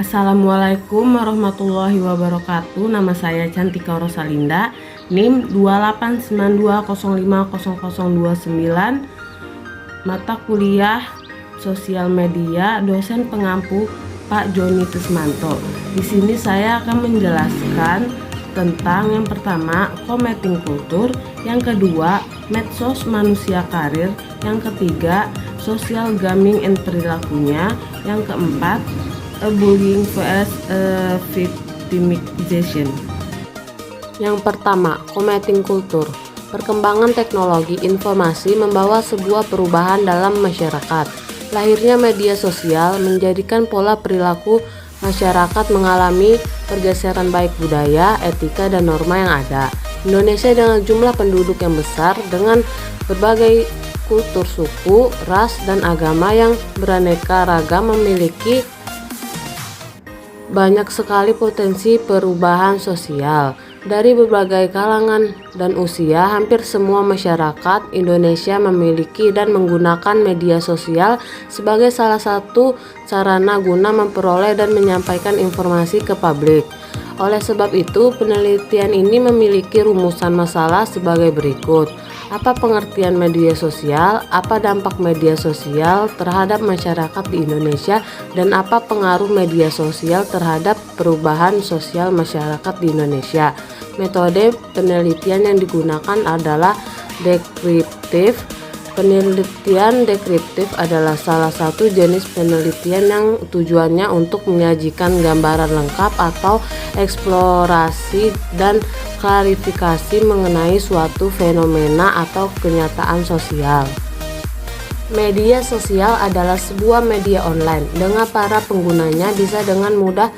Assalamualaikum warahmatullahi wabarakatuh. Nama saya Cantika Rosalinda, NIM 28920500029, mata kuliah sosial media, dosen pengampu Pak Joni Tismanto. Di sini saya akan menjelaskan tentang yang pertama, commuting culture, yang kedua, medsos manusia karir, yang ketiga, social gaming and perilakunya, yang keempat, bullying vs victimization. Yang pertama, commuting culture. Perkembangan teknologi informasi membawa sebuah perubahan dalam masyarakat. Lahirnya media sosial menjadikan pola perilaku masyarakat mengalami pergeseran baik budaya, etika, dan norma yang ada. Indonesia dengan jumlah penduduk yang besar dengan berbagai kultur suku, ras, dan agama yang beraneka ragam memiliki banyak sekali potensi perubahan sosial. Dari berbagai kalangan dan usia, hampir semua masyarakat Indonesia memiliki dan menggunakan media sosial sebagai salah satu sarana guna memperoleh dan menyampaikan informasi ke publik. Oleh sebab itu, penelitian ini memiliki rumusan masalah sebagai berikut. Apa pengertian media sosial? Apa dampak media sosial terhadap masyarakat di Indonesia? Dan apa pengaruh media sosial terhadap perubahan sosial masyarakat di Indonesia? Metode penelitian yang digunakan adalah deskriptif. Penelitian deskriptif adalah salah satu jenis penelitian yang tujuannya untuk menyajikan gambaran lengkap atau eksplorasi dan klarifikasi mengenai suatu fenomena atau kenyataan sosial. Media sosial adalah sebuah media online dengan para penggunanya bisa dengan mudah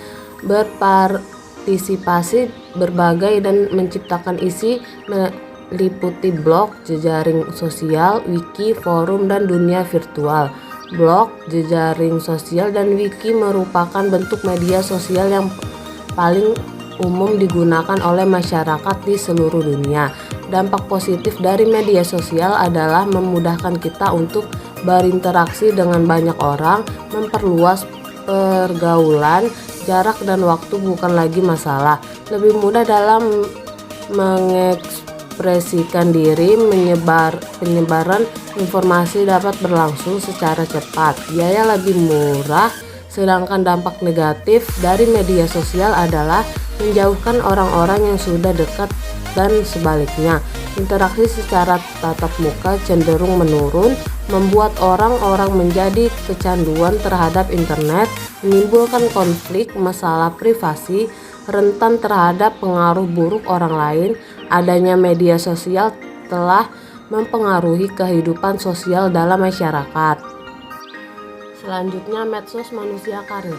berpartisipasi berbagai dan menciptakan isi meliputi blog, jejaring sosial, wiki, forum, dan dunia virtual. Blog, jejaring sosial, dan wiki merupakan bentuk media sosial yang paling umum digunakan oleh masyarakat di seluruh dunia. Dampak positif dari media sosial adalah memudahkan kita untuk berinteraksi dengan banyak orang, memperluas pergaulan, jarak dan waktu bukan lagi masalah, lebih mudah dalam mengekspresikan diri, penyebaran informasi dapat berlangsung secara cepat, biaya lebih murah. Sedangkan dampak negatif dari media sosial adalah menjauhkan orang-orang yang sudah dekat dan sebaliknya. Interaksi secara tatap muka cenderung menurun, membuat orang-orang menjadi kecanduan terhadap internet, menimbulkan konflik, masalah privasi, rentan terhadap pengaruh buruk orang lain. Adanya media sosial telah mempengaruhi kehidupan sosial dalam masyarakat. Selanjutnya, medsos manusia karir.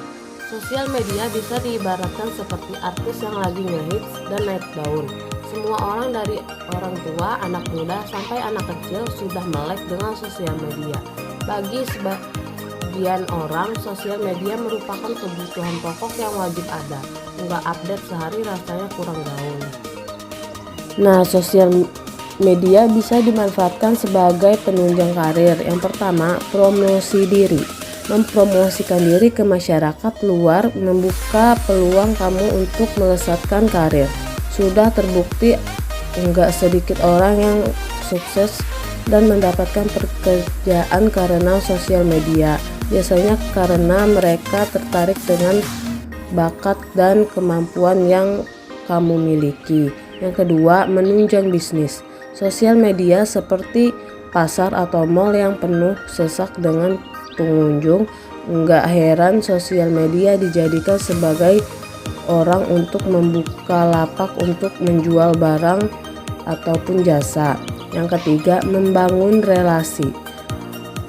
Sosial media bisa diibaratkan seperti artis yang lagi ngehits dan naik daun. Semua orang dari orang tua, anak muda, sampai anak kecil sudah melek dengan sosial media. Bagi sebagian orang, sosial media merupakan kebutuhan pokok yang wajib ada. Nggak update sehari rasanya kurang gaul. Nah, sosial media bisa dimanfaatkan sebagai penunjang karir. Yang pertama, promosi diri. Mempromosikan diri ke masyarakat luar membuka peluang kamu untuk melesatkan karir. Sudah terbukti enggak sedikit orang yang sukses dan mendapatkan pekerjaan karena sosial media. Biasanya karena mereka tertarik dengan bakat dan kemampuan yang kamu miliki. Yang kedua, menunjang bisnis. Sosial media seperti pasar atau mal yang penuh sesak dengan pengunjung. Enggak heran sosial media dijadikan sebagai orang untuk membuka lapak untuk menjual barang ataupun jasa. Yang ketiga, membangun relasi.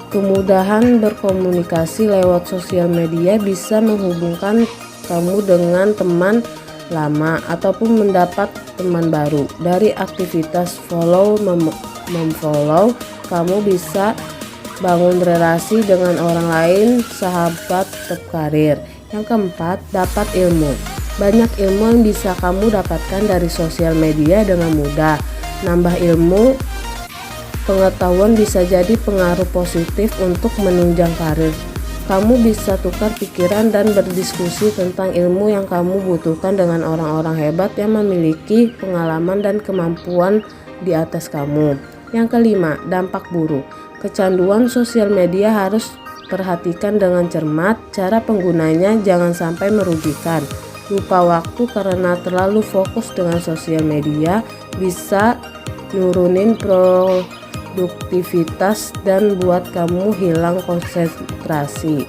Kemudahan berkomunikasi lewat sosial media bisa menghubungkan kamu dengan teman lama ataupun mendapat teman baru. Dari aktivitas follow memfollow, kamu bisa bangun relasi dengan orang lain, sahabat, karir. Yang keempat, dapat ilmu. Banyak ilmu yang bisa kamu dapatkan dari sosial media dengan mudah. Nambah ilmu pengetahuan bisa jadi pengaruh positif untuk menunjang karir Kamu bisa tukar pikiran dan berdiskusi tentang ilmu yang kamu butuhkan dengan orang-orang hebat yang memiliki pengalaman dan kemampuan di atas kamu. Yang kelima, dampak buruk. Kecanduan sosial media harus perhatikan dengan cermat. Cara penggunanya jangan sampai merugikan. Lupa waktu karena terlalu fokus dengan sosial media bisa nurunin produktivitas dan buat kamu hilang konsentrasi.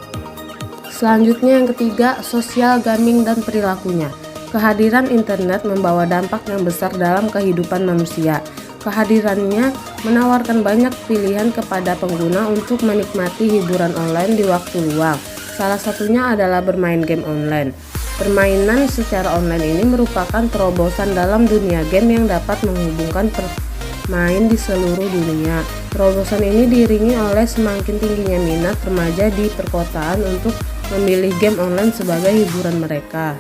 Selanjutnya yang ketiga, sosial gaming dan perilakunya. Kehadiran internet membawa dampak yang besar dalam kehidupan manusia. Kehadirannya menawarkan banyak pilihan kepada pengguna untuk menikmati hiburan online di waktu luang. Salah satunya adalah bermain game online. Permainan secara online ini merupakan terobosan dalam dunia game yang dapat menghubungkan pemain di seluruh dunia. Terobosan ini diiringi oleh semakin tingginya minat remaja di perkotaan untuk memilih game online sebagai hiburan mereka.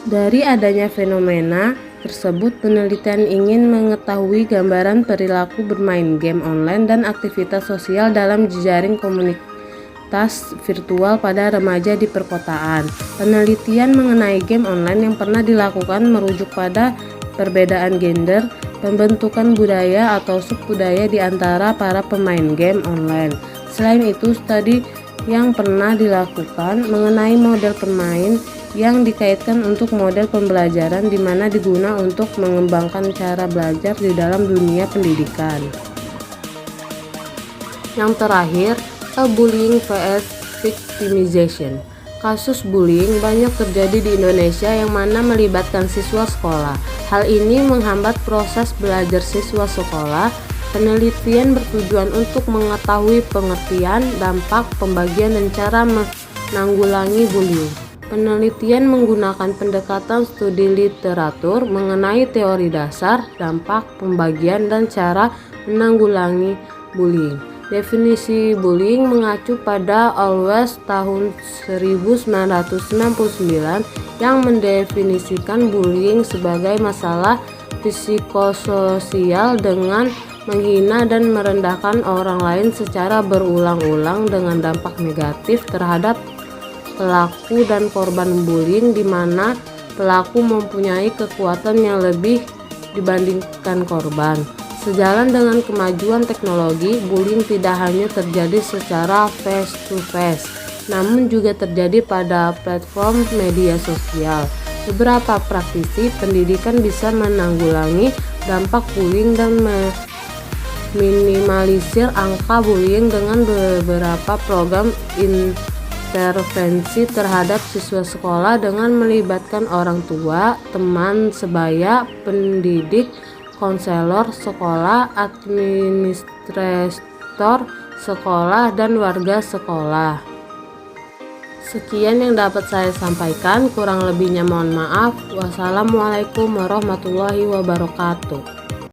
Dari adanya fenomena tersebut, penelitian ingin mengetahui gambaran perilaku bermain game online dan aktivitas sosial dalam jejaring komunitas virtual pada remaja di perkotaan. Penelitian mengenai game online yang pernah dilakukan merujuk pada perbedaan gender, pembentukan budaya atau subbudaya di antara para pemain game online. Selain itu, studi yang pernah dilakukan mengenai model pemain yang dikaitkan untuk model pembelajaran di mana diguna untuk mengembangkan cara belajar di dalam dunia pendidikan. Yang terakhir, bullying vs victimization. Kasus bullying banyak terjadi di Indonesia yang mana melibatkan siswa sekolah. Hal ini menghambat proses belajar siswa sekolah. Penelitian bertujuan untuk mengetahui pengertian, dampak, pembagian, dan cara menanggulangi bullying. Penelitian menggunakan pendekatan studi literatur mengenai teori dasar, dampak, pembagian, dan cara menanggulangi bullying. Definisi bullying mengacu pada Alves tahun 1999 yang mendefinisikan bullying sebagai masalah psikososial dengan menghina dan merendahkan orang lain secara berulang-ulang dengan dampak negatif terhadap pelaku dan korban bullying, di mana pelaku mempunyai kekuatan yang lebih dibandingkan korban. Sejalan dengan kemajuan teknologi, bullying tidak hanya terjadi secara face-to-face, namun juga terjadi pada platform media sosial. Beberapa praktisi pendidikan bisa menanggulangi dampak bullying dan minimalisir angka bullying dengan beberapa program intervensi terhadap siswa sekolah dengan melibatkan orang tua, teman sebaya, pendidik, konselor sekolah, administrator sekolah, dan warga sekolah. Sekian yang dapat saya sampaikan, kurang lebihnya mohon maaf. Wassalamualaikum warahmatullahi wabarakatuh.